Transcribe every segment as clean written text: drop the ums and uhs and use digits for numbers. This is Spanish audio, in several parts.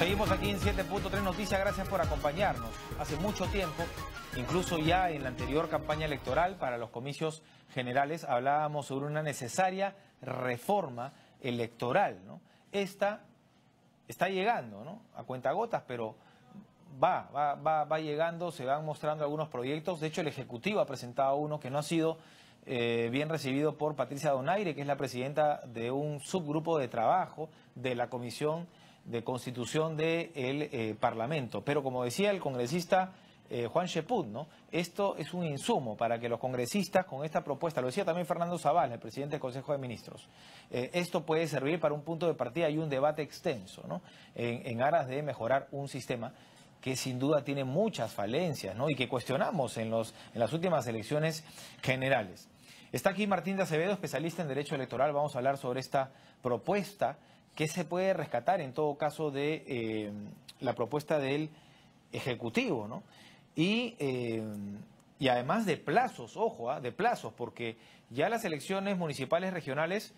Seguimos aquí en 7.3 Noticias, gracias por acompañarnos. Hace mucho tiempo, incluso ya en la anterior campaña electoral para los comicios generales, hablábamos sobre una necesaria reforma electoral, ¿no? Esta está llegando, ¿no?, a cuentagotas, pero va llegando, se van mostrando algunos proyectos. De hecho, el Ejecutivo ha presentado uno que no ha sido bien recibido por Patricia Donaire, que es la presidenta de un subgrupo de trabajo de la Comisión de Constitución del Parlamento. Pero como decía el congresista Juan Cheput, ¿no?, esto es un insumo para que los congresistas con esta propuesta, lo decía también Fernando Zavala, el presidente del Consejo de Ministros, esto puede servir para un punto de partida y un debate extenso, ¿no?, en aras de mejorar un sistema que sin duda tiene muchas falencias, ¿no?, y que cuestionamos en las últimas elecciones generales. Está aquí Martín de Acevedo, especialista en Derecho Electoral. Vamos a hablar sobre esta propuesta que se puede rescatar en todo caso de la propuesta del Ejecutivo, ¿no? Y además de plazos, ojo, de plazos, porque ya las elecciones municipales regionales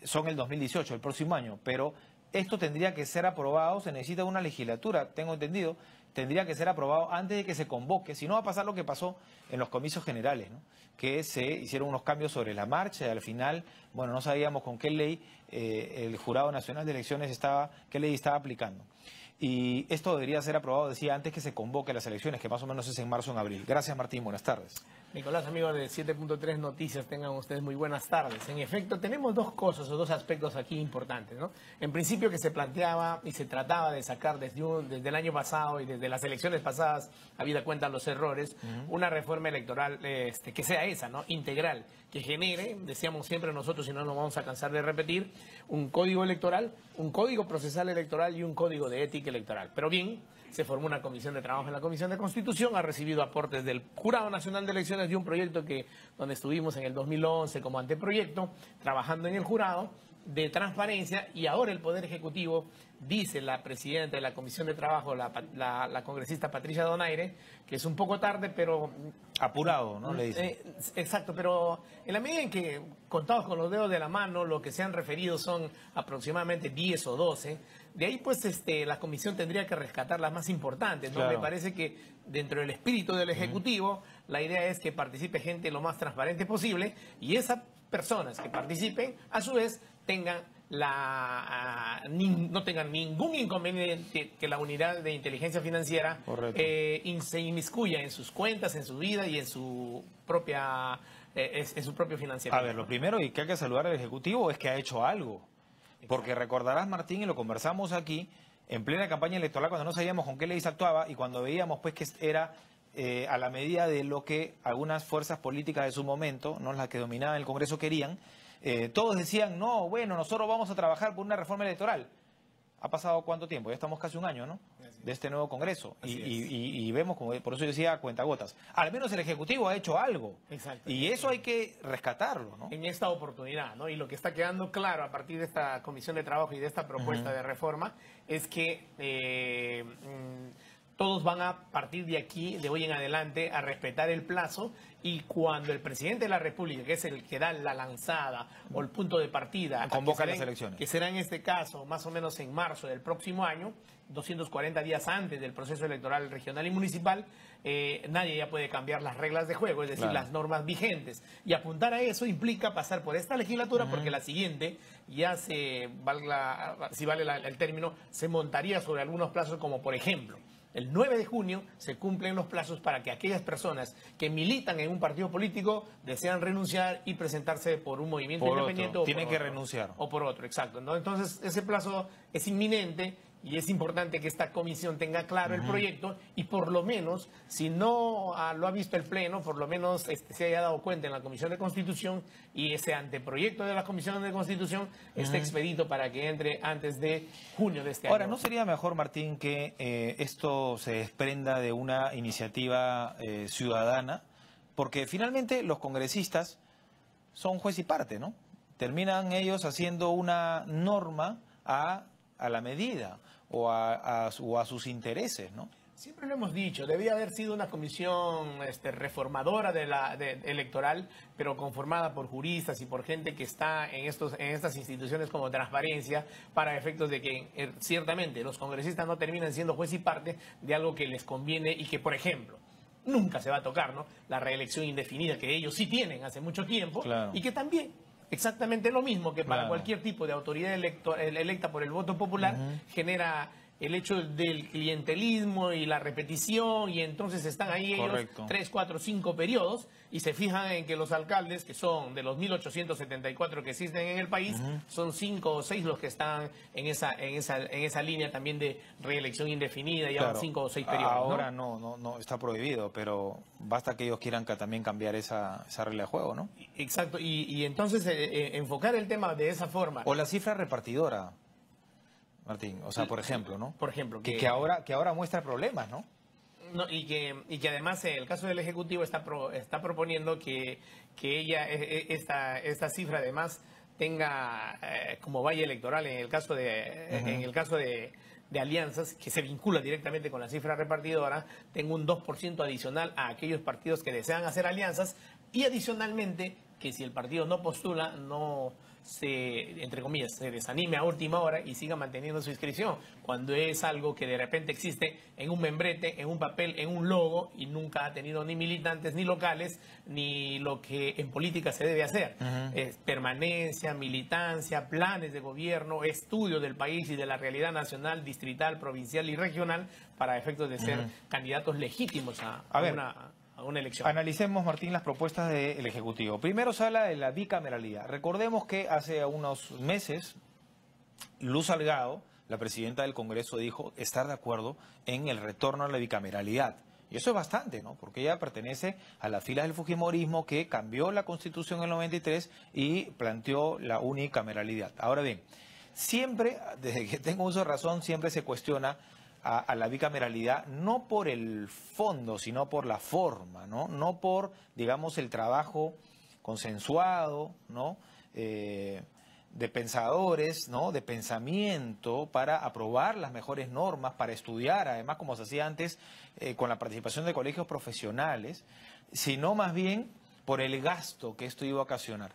son el 2018, el próximo año, pero esto tendría que ser aprobado, se necesita una legislatura, tengo entendido, tendría que ser aprobado antes de que se convoque, si no va a pasar lo que pasó en los comicios generales, ¿no?, que se hicieron unos cambios sobre la marcha y al final, bueno, no sabíamos con qué ley el Jurado Nacional de Elecciones qué ley estaba aplicando. Y esto debería ser aprobado, decía, antes que se convoque las elecciones, que más o menos es en marzo o en abril. Gracias, Martín, buenas tardes. Nicolás, amigos de 7.3 Noticias, tengan ustedes muy buenas tardes. En efecto, tenemos dos cosas o dos aspectos aquí importantes, ¿no? En principio, que se planteaba y se trataba de sacar desde el año pasado y desde las elecciones pasadas, habida cuenta los errores, una reforma electoral que sea esa, ¿no?, integral, que genere, decíamos siempre nosotros y no nos vamos a cansar de repetir, un código electoral, un código procesal electoral y un código de ética electoral. Pero bien, se formó una comisión de trabajo en la Comisión de Constitución, ha recibido aportes del Jurado Nacional de Elecciones de un proyecto donde estuvimos en el 2011 como anteproyecto, trabajando en el jurado de transparencia, y ahora el Poder Ejecutivo, dice la presidenta de la Comisión de Trabajo, la congresista Patricia Donaire, que es un poco tarde, pero... Apurado, ¿no?, le dicen. Exacto, pero en la medida en que, contados con los dedos de la mano, lo que se han referido son aproximadamente 10 o 12, de ahí pues la comisión tendría que rescatar las más importantes, ¿no? Claro. Me parece que dentro del espíritu del Ejecutivo, la idea es que participe gente lo más transparente posible, y esas personas que participen, a su vez, no tengan ningún inconveniente que la unidad de inteligencia financiera se inmiscuya en sus cuentas, en su vida y en su propio financiamiento. A ver, lo primero y que hay que saludar al Ejecutivo es que ha hecho algo. Porque recordarás, Martín, y lo conversamos aquí, en plena campaña electoral, cuando no sabíamos con qué ley se actuaba y cuando veíamos pues que era a la medida de lo que algunas fuerzas políticas de su momento, no las que dominaban el Congreso, querían, todos decían, no, bueno, nosotros vamos a trabajar por una reforma electoral. ¿Ha pasado cuánto tiempo? Ya estamos casi un año, ¿no?, de este nuevo Congreso. Y vemos, como por eso yo decía, a cuentagotas. Al menos el Ejecutivo ha hecho algo. Exacto. Y eso hay que rescatarlo, ¿no?, en esta oportunidad, ¿no? Y lo que está quedando claro a partir de esta comisión de trabajo y de esta propuesta de reforma es que todos van a partir de aquí, de hoy en adelante, a respetar el plazo, y cuando el presidente de la República, que es el que da la lanzada o el punto de partida, convoca las elecciones, que será en este caso más o menos en marzo del próximo año, 240 días antes del proceso electoral regional y municipal, nadie ya puede cambiar las reglas de juego, es decir, las normas vigentes. Y apuntar a eso implica pasar por esta legislatura, porque la siguiente ya si vale el término, se montaría sobre algunos plazos, como por ejemplo, el 9 de junio se cumplen los plazos para que aquellas personas que militan en un partido político desean renunciar y presentarse por un movimiento independiente. Tienen que renunciar. O por otro, exacto, ¿no? Entonces, ese plazo es inminente y es importante que esta comisión tenga claro el proyecto y por lo menos, si no lo ha visto el Pleno, por lo menos se haya dado cuenta en la Comisión de Constitución y ese anteproyecto de la Comisión de Constitución esté expedito para que entre antes de junio de este año. Ahora, ¿no sería mejor, Martín, que esto se desprenda de una iniciativa ciudadana? Porque finalmente los congresistas son juez y parte, ¿no? Terminan ellos haciendo una norma a la medida o a sus intereses, ¿no? Siempre lo hemos dicho, debía haber sido una comisión reformadora electoral, pero conformada por juristas y por gente que está en estas instituciones como transparencia, para efectos de que ciertamente los congresistas no terminen siendo juez y parte de algo que les conviene y que, por ejemplo, nunca se va a tocar, ¿no? La reelección indefinida que ellos sí tienen hace mucho tiempo, claro, y que también exactamente lo mismo que para cualquier tipo de autoridad electa por el voto popular, genera el hecho del clientelismo y la repetición, y entonces están ahí ellos 3, 4, 5 periodos y se fijan en que los alcaldes, que son de los 1874 que existen en el país, son 5 o 6 los que están en esa línea también de reelección indefinida, ya van 5 o 6 periodos. Ahora no está prohibido, pero basta que ellos quieran también cambiar esa regla de juego, ¿no? Exacto, y entonces enfocar el tema de esa forma. O la cifra repartidora, Martín, o sea, por ejemplo, ¿no? Por ejemplo. Que ahora muestra problemas, ¿no? No, y que además el caso del Ejecutivo está proponiendo que esta cifra además tenga como valle electoral en el caso de alianzas, que se vincula directamente con la cifra repartidora, tenga un 2% adicional a aquellos partidos que desean hacer alianzas, y adicionalmente que si el partido no postula, no se, entre comillas, se desanime a última hora y siga manteniendo su inscripción, cuando es algo que de repente existe en un membrete, en un papel, en un logo, y nunca ha tenido ni militantes, ni locales, ni lo que en política se debe hacer. Es permanencia, militancia, planes de gobierno, estudio del país y de la realidad nacional, distrital, provincial y regional, para efectos de ser candidatos legítimos a una elección. Analicemos, Martín, las propuestas del Ejecutivo. Primero se habla de la bicameralidad. Recordemos que hace unos meses Luz Salgado, la presidenta del Congreso, dijo estar de acuerdo en el retorno a la bicameralidad. Y eso es bastante, ¿no? Porque ella pertenece a las filas del fujimorismo, que cambió la Constitución en el 93 y planteó la unicameralidad. Ahora bien, siempre, desde que tengo uso de razón, siempre se cuestiona a la bicameralidad, no por el fondo, sino por la forma, ¿no? No por, digamos, el trabajo consensuado, ¿no? De pensadores, ¿no? De pensamiento para aprobar las mejores normas, para estudiar, además, como se hacía antes, con la participación de colegios profesionales, sino más bien por el gasto que esto iba a ocasionar.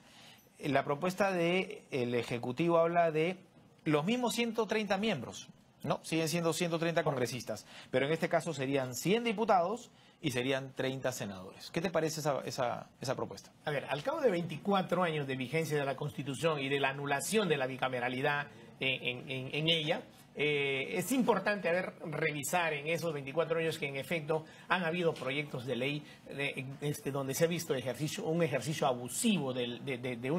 La propuesta del Ejecutivo habla de los mismos 130 miembros. No, siguen siendo 130 congresistas, pero en este caso serían 100 diputados y serían 30 senadores. ¿Qué te parece esa propuesta? A ver, al cabo de 24 años de vigencia de la Constitución y de la anulación de la bicameralidad en ella, es importante revisar en esos 24 años que en efecto han habido proyectos de ley donde se ha visto un ejercicio abusivo de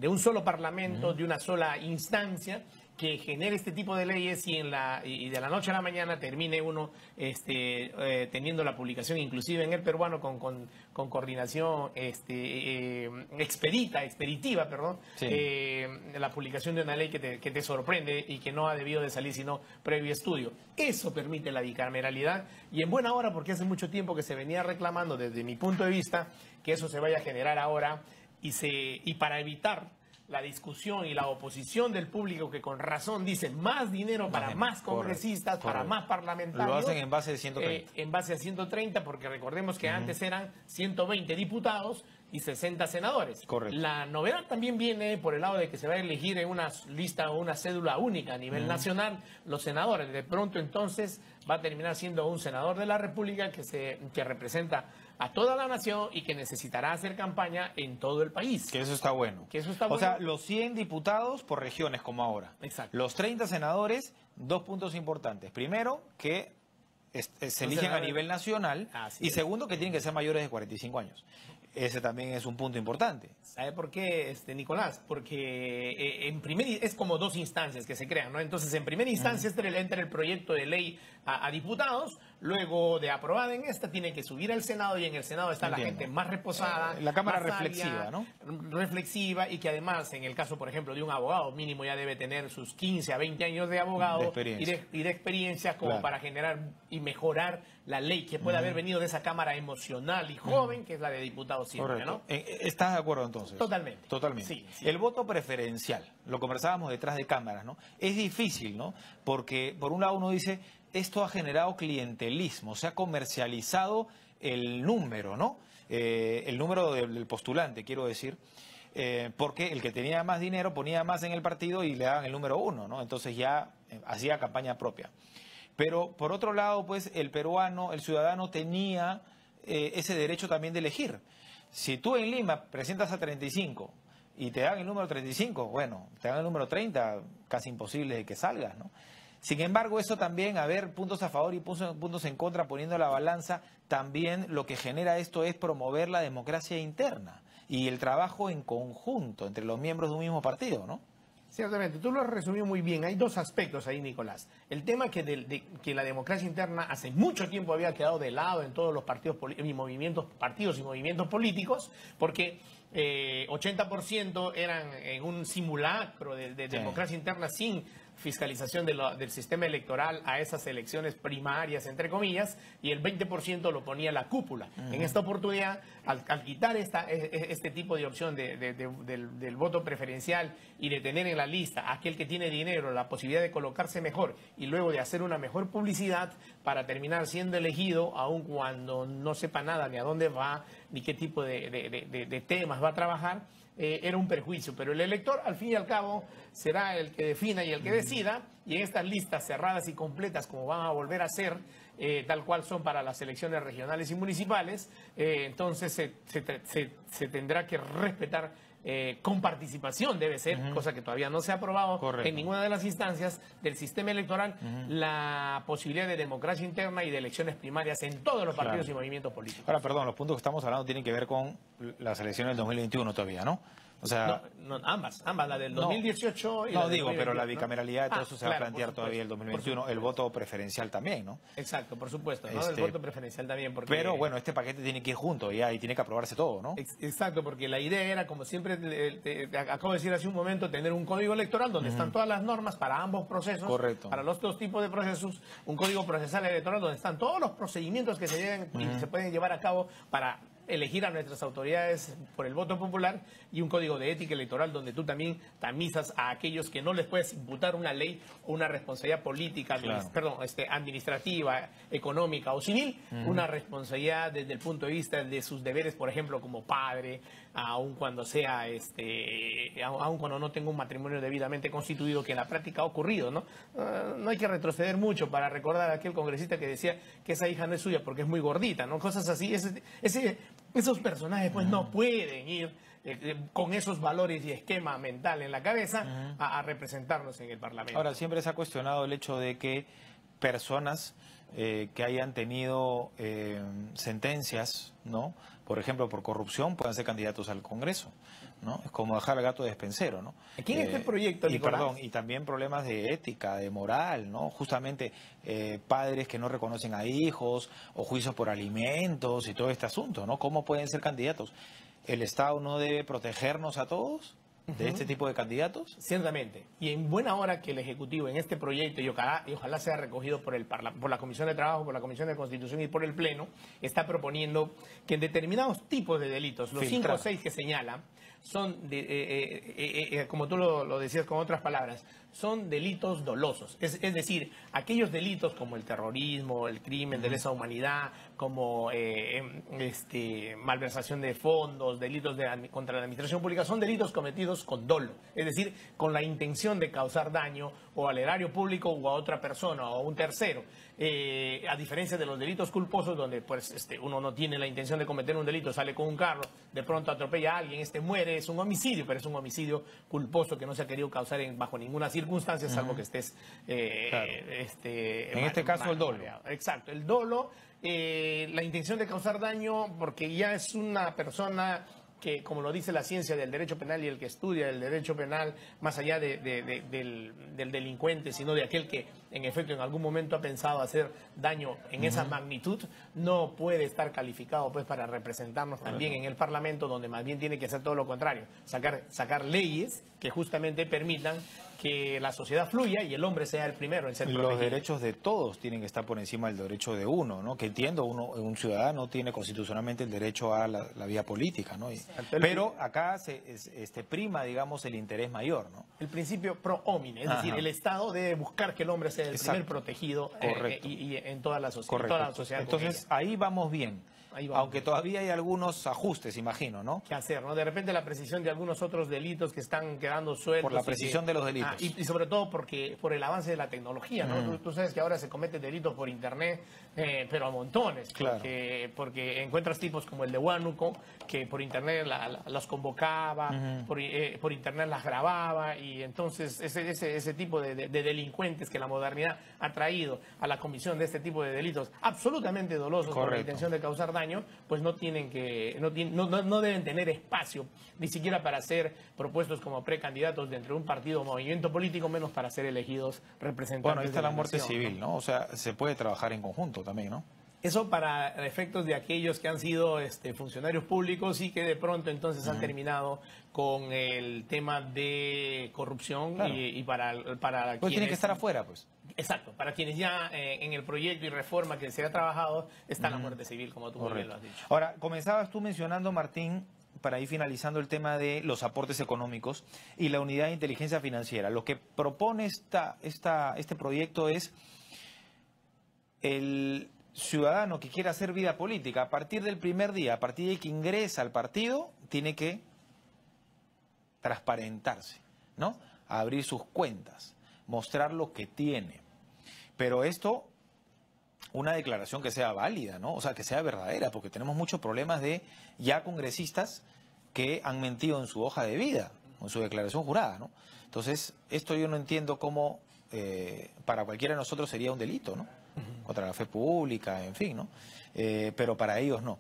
un solo parlamento, de una sola instancia, que genere este tipo de leyes y de la noche a la mañana termine uno teniendo la publicación, inclusive en el peruano, con coordinación expeditiva, la publicación de una ley que te sorprende y que no ha debido de salir sino previo estudio. Eso permite la bicameralidad, y en buena hora, porque hace mucho tiempo que se venía reclamando desde mi punto de vista que eso se vaya a generar ahora, y para evitar la discusión y la oposición del público, que con razón dice más dinero para más congresistas, para más parlamentarios. Lo hacen en base de 130. En base a 130, porque recordemos que antes eran 120 diputados y 60 senadores. Correcto. La novedad también viene por el lado de que se va a elegir en una lista o una cédula única a nivel nacional los senadores. De pronto entonces va a terminar siendo un senador de la República que representa a toda la nación y que necesitará hacer campaña en todo el país. Que eso está bueno. O sea, los 100 diputados por regiones como ahora. Exacto. Los 30 senadores, 2 puntos importantes. Primero, que se eligen a nivel nacional. Y segundo, que tienen que ser mayores de 45 años. Ese también es un punto importante. ¿Sabe por qué, Nicolás? Porque es como 2 instancias que se crean, ¿no? Entonces, en primera instancia entra el proyecto de ley a diputados, luego de aprobada en esta, tiene que subir al Senado, y en el Senado está la gente más reposada. La Cámara reflexiva, ¿no? Reflexiva, y que además, en el caso, por ejemplo, de un abogado, mínimo ya debe tener sus 15 a 20 años de abogado y de experiencia como para generar y mejorar la ley que puede haber venido de esa Cámara emocional y joven, que es la de diputados siempre, ¿no? ¿Estás de acuerdo entonces? Totalmente. Totalmente. Sí. El voto preferencial, lo conversábamos detrás de cámaras, ¿no? Es difícil, ¿no? Porque por un lado uno dice, esto ha generado clientelismo, se ha comercializado el número, ¿no? El número del postulante, quiero decir. Porque el que tenía más dinero ponía más en el partido y le daban el número 1, ¿no? Entonces ya hacía campaña propia. Pero por otro lado, pues el peruano, el ciudadano tenía ese derecho también de elegir. Si tú en Lima presentas a 35 y te dan el número 35, bueno, te dan el número 30, casi imposible de que salgas, ¿no? Sin embargo, eso también, a ver, puntos a favor y puntos en contra, poniendo la balanza, también lo que genera esto es promover la democracia interna y el trabajo en conjunto entre los miembros de un mismo partido, ¿no? Ciertamente, tú lo has resumido muy bien. Hay dos aspectos ahí, Nicolás. El tema que la democracia interna hace mucho tiempo había quedado de lado en todos los partidos y movimientos políticos, porque 80% eran en un simulacro de democracia interna sin fiscalización del sistema electoral a esas elecciones primarias, entre comillas, y el 20% lo ponía la cúpula. En esta oportunidad, al quitar este tipo de opción del voto preferencial y de tener en la lista a aquel que tiene dinero la posibilidad de colocarse mejor y luego de hacer una mejor publicidad para terminar siendo elegido, aun cuando no sepa nada ni a dónde va, ni qué tipo de temas va a trabajar, era un perjuicio, pero el elector al fin y al cabo será el que defina y el que decida, y en estas listas cerradas y completas como van a volver a ser, tal cual son para las elecciones regionales y municipales, entonces se tendrá que respetar con participación, debe ser, cosa que todavía no se ha aprobado en ninguna de las instancias del sistema electoral, la posibilidad de democracia interna y de elecciones primarias en todos los partidos y movimientos políticos. Ahora, perdón, los puntos que estamos hablando tienen que ver con las elecciones del 2021 todavía, ¿no? O sea, ambas, la del 2018 y no, la del digo, 2021, pero la bicameralidad, todo eso se va a plantear todavía el 2021, el voto preferencial también, ¿no? Exacto, por supuesto, ¿no? El voto preferencial también. Porque... Pero bueno, este paquete tiene que ir junto ya y tiene que aprobarse todo, ¿no? Exacto, porque la idea era, como siempre te acabo de decir hace un momento, tener un código electoral donde están todas las normas para ambos procesos, para los dos tipos de procesos, un código procesal electoral donde están todos los procedimientos que se deben y se pueden llevar a cabo para elegir a nuestras autoridades por el voto popular, y un código de ética electoral donde tú también tamizas a aquellos que no les puedes imputar una ley o una responsabilidad política, administrativa, económica o civil, una responsabilidad desde el punto de vista de sus deberes, por ejemplo, como padre, aun cuando sea aun cuando no tenga un matrimonio debidamente constituido, que en la práctica ha ocurrido, ¿no? No hay que retroceder mucho para recordar a aquel congresista que decía que esa hija no es suya porque es muy gordita, ¿no? Cosas así. Esos personajes pues no pueden ir con esos valores y esquema mental en la cabeza a representarnos en el Parlamento. Ahora, siempre se ha cuestionado el hecho de que personas que hayan tenido sentencias, ¿no?, por ejemplo, por corrupción, puedan ser candidatos al Congreso, ¿no? Es como dejar al gato de despensero, ¿no? Aquí en este proyecto, Nicolás, y también problemas de ética, de moral, ¿no? Justamente padres que no reconocen a hijos o juicios por alimentos y todo este asunto, ¿no? ¿Cómo pueden ser candidatos? ¿El Estado no debe protegernos a todos de este tipo de candidatos? Ciertamente. Y en buena hora que el Ejecutivo en este proyecto, y ojalá sea recogido por la Comisión de Trabajo, por la Comisión de Constitución y por el Pleno, está proponiendo que en determinados tipos de delitos, los 5 o 6 que señala, son, como tú lo decías con otras palabras, son delitos dolosos. Es decir, aquellos delitos como el terrorismo, el crimen de lesa humanidad, como malversación de fondos, delitos contra la administración pública, son delitos cometidos con dolo. Es decir, con la intención de causar daño o al erario público o a otra persona o a un tercero. A diferencia de los delitos culposos, donde pues uno no tiene la intención de cometer un delito, sale con un carro, de pronto atropella a alguien, muere, es un homicidio, pero es un homicidio culposo que no se ha querido causar bajo ninguna circunstancia, salvo que estés... en este caso el dolo. Exacto, el dolo, la intención de causar daño, porque ya es una persona que, como lo dice la ciencia del derecho penal y el que estudia el derecho penal, más allá del delincuente, sino de aquel que en efecto en algún momento ha pensado hacer daño en esa magnitud, no puede estar calificado pues para representarnos también en el Parlamento, donde más bien tiene que hacer todo lo contrario, sacar leyes que justamente permitan que la sociedad fluya y el hombre sea el primero en ser protegido. Los derechos de todos tienen que estar por encima del derecho de uno, ¿no? Que entiendo, un ciudadano tiene constitucionalmente el derecho a la vía política, ¿no? Pero acá se prima, digamos, el interés mayor, ¿no? El principio pro homine, es decir, el Estado debe buscar que el hombre sea el primer protegido y en toda la sociedad. Toda la sociedad. Entonces, ahí vamos bien. Aunque todavía hay algunos ajustes, imagino, ¿no? ¿Qué hacer, no? De repente la precisión de algunos otros delitos que están quedando sueltos. Por la precisión de los delitos. Y sobre todo por el avance de la tecnología, ¿no? Tú sabes que ahora se cometen delitos por internet, pero a montones. Claro. Porque encuentras tipos como el de Huánuco, que por internet las convocaba, por internet las grababa, y entonces ese tipo de delincuentes que la modernidad ha traído a la comisión de este tipo de delitos absolutamente dolosos con la intención de causar daño, pues no deben tener espacio ni siquiera para ser propuestos como precandidatos dentro de un partido o movimiento político, menos para ser elegidos representantes. Bueno, ahí está de la muerte nación, civil, ¿no? O sea, se puede trabajar en conjunto también, ¿no? Eso para efectos de aquellos que han sido funcionarios públicos y que de pronto entonces han terminado con el tema de corrupción. Claro. Y para pues quienes tienen que estar afuera, pues. Exacto, para quienes ya en el proyecto y reforma que se ha trabajado está la muerte civil, como tú muy bien lo has dicho. Ahora, comenzabas tú mencionando, Martín, para ir finalizando el tema de los aportes económicos y la unidad de inteligencia financiera. Lo que propone este proyecto es el ciudadano que quiera hacer vida política, a partir del primer día, a partir de que ingresa al partido, tiene que transparentarse, ¿no? Abrir sus cuentas, mostrar lo que tiene. Pero esto, una declaración que sea válida, ¿no? O sea, que sea verdadera, porque tenemos muchos problemas de ya congresistas que han mentido en su hoja de vida, en su declaración jurada, ¿no? Entonces, esto yo no entiendo cómo para cualquiera de nosotros sería un delito, ¿no? Contra la fe pública, en fin, ¿no? Pero para ellos no.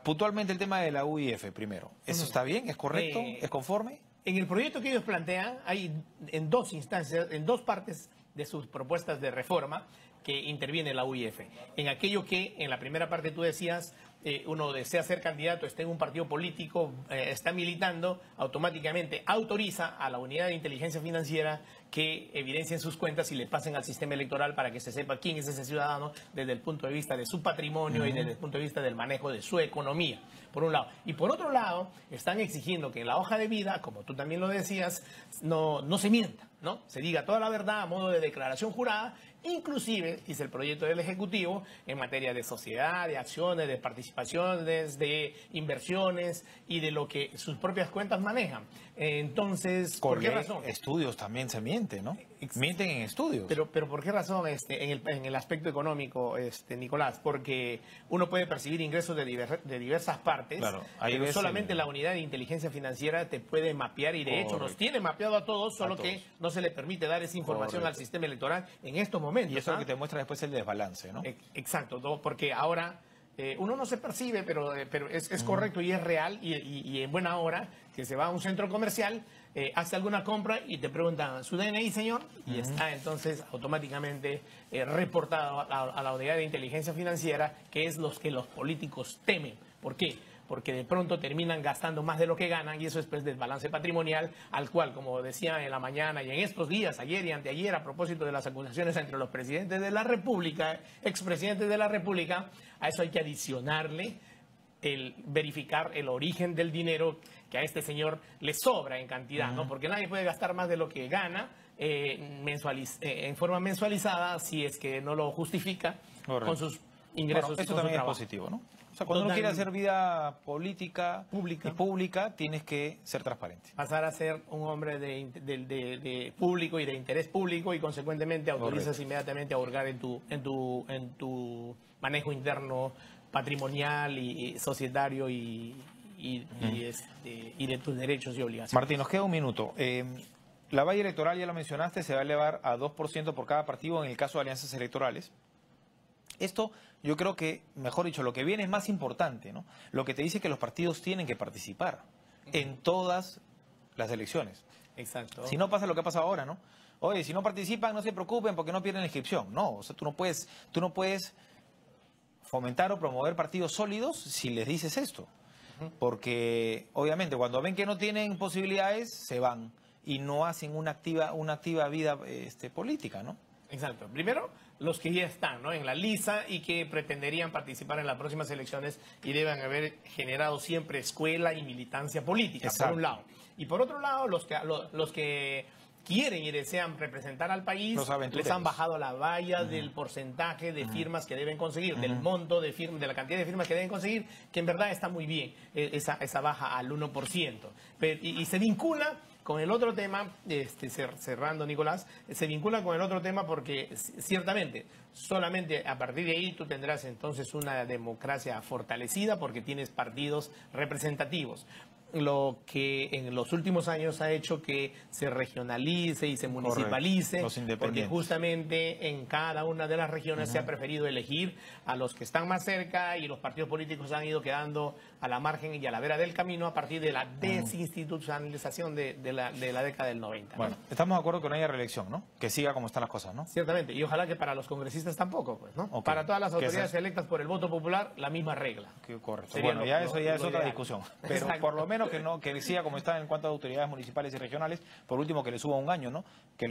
Puntualmente el tema de la UIF primero. ¿Eso está bien? ¿Es correcto? ¿Es conforme? En el proyecto que ellos plantean hay en dos instancias, en dos partes de sus propuestas de reforma que interviene la UIF. En aquello que en la primera parte tú decías, uno desea ser candidato, está en un partido político, está militando, automáticamente autoriza a la unidad de inteligencia financiera que evidencien sus cuentas y le pasen al sistema electoral para que se sepa quién es ese ciudadano desde el punto de vista de su patrimonio y desde el punto de vista del manejo de su economía, por un lado. Y por otro lado, están exigiendo que en la hoja de vida, como tú también lo decías, no se mienta, ¿no? Se diga toda la verdad a modo de declaración jurada, inclusive, dice el proyecto del Ejecutivo, en materia de sociedad, de acciones, de participaciones, de inversiones y de lo que sus propias cuentas manejan. Entonces, ¿por qué razón? Estudios también se mienten, ¿no? Mienten en estudios. Pero ¿por qué razón en el aspecto económico, Nicolás? Porque uno puede percibir ingresos de diversas partes, claro, pero solamente la unidad de inteligencia financiera te puede mapear y de hecho nos tiene mapeado a todos, solo que no se le permite dar esa información al sistema electoral en estos momentos. Y eso es lo que te muestra después el desbalance, ¿no? Exacto, porque ahora uno no se percibe, pero es correcto y es real y en buena hora que se va a un centro comercial, hace alguna compra y te preguntan su DNI, señor, y está entonces automáticamente reportado a la unidad de inteligencia financiera, que es lo que los políticos temen. ¿Por qué? Porque de pronto terminan gastando más de lo que ganan y eso es pues desbalance patrimonial al cual, como decía en la mañana y en estos días, ayer y anteayer, a propósito de las acusaciones entre los presidentes de la República, expresidentes de la República, a eso hay que adicionarle el verificar el origen del dinero que a este señor le sobra en cantidad, ¿no? Porque nadie puede gastar más de lo que gana en forma mensualizada si es que no lo justifica con sus ingresos. Bueno, esto también es positivo, ¿no? O sea, cuando uno quiere hacer vida política y pública, tienes que ser transparente. Pasar a ser un hombre de público y de interés público y consecuentemente autorizas inmediatamente a hurgar en tu manejo interno patrimonial y societario y de tus derechos y obligaciones. Martín, nos queda un minuto. La valla electoral, ya lo mencionaste, se va a elevar a 2% por cada partido en el caso de alianzas electorales. Esto, yo creo que, mejor dicho, lo que viene es más importante, ¿no? Lo que te dice que los partidos tienen que participar en todas las elecciones. Exacto. Si no pasa lo que ha pasado ahora, ¿no? Oye, si no participan, no se preocupen porque no pierden la inscripción. No, o sea, tú no puedes fomentar o promover partidos sólidos si les dices esto. Porque, obviamente, cuando ven que no tienen posibilidades, se van. y no hacen una activa vida política, ¿no? Exacto. Primero, los que ya están, ¿no?, en la lista y que pretenderían participar en las próximas elecciones y deben haber generado siempre escuela y militancia política, Exacto. por un lado. Y por otro lado, los que quieren y desean representar al país, les han bajado la valla del porcentaje de firmas que deben conseguir, del monto de firmas, de la cantidad de firmas que deben conseguir, que en verdad está muy bien, esa baja al 1%. Y se vincula con el otro tema, cerrando, Nicolás, se vincula con el otro tema porque ciertamente solamente a partir de ahí tú tendrás entonces una democracia fortalecida porque tienes partidos representativos. Lo que en los últimos años ha hecho que se regionalice y se municipalice, porque justamente en cada una de las regiones se ha preferido elegir a los que están más cerca y los partidos políticos han ido quedando a la margen y a la vera del camino a partir de la desinstitucionalización de la década del 90. Bueno, estamos de acuerdo que no haya reelección, ¿no? Que siga como están las cosas, ¿no? Ciertamente, y ojalá que para los congresistas tampoco, pues, ¿no? Okay. Para todas las autoridades electas por el voto popular, la misma regla. Correcto. Bueno, eso ya es otra discusión. Pero exacto, por lo menos que siga como está en cuanto a autoridades municipales y regionales, por último que le suba un año, ¿no? Que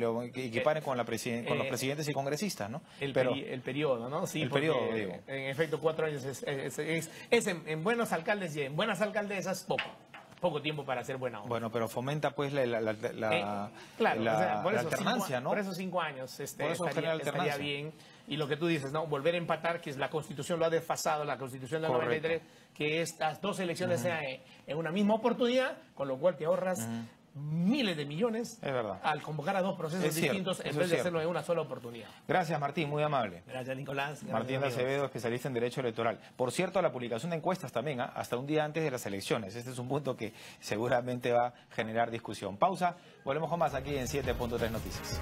equiparen con los presidentes y congresistas, ¿no? El periodo, ¿no? Sí, el periodo, digo. En efecto, 4 años es en buenos alcaldes y en buenas alcaldesas poco tiempo para hacer buena obra. Bueno, pero fomenta pues la alternancia, ¿no? Por esos 5 años estaría bien. Y lo que tú dices, ¿no? Volver a empatar, que es la Constitución lo ha desfasado, la Constitución del 93, que estas dos elecciones sean en una misma oportunidad, con lo cual te ahorras miles de millones al convocar a dos procesos distintos en vez de hacerlo en una sola oportunidad. Gracias, Martín, muy amable. Gracias, Nicolás. Martín de Acevedo, especialista en Derecho Electoral. Por cierto, la publicación de encuestas también, hasta un día antes de las elecciones. Este es un punto que seguramente va a generar discusión. Pausa, volvemos con más aquí en 7.3 Noticias.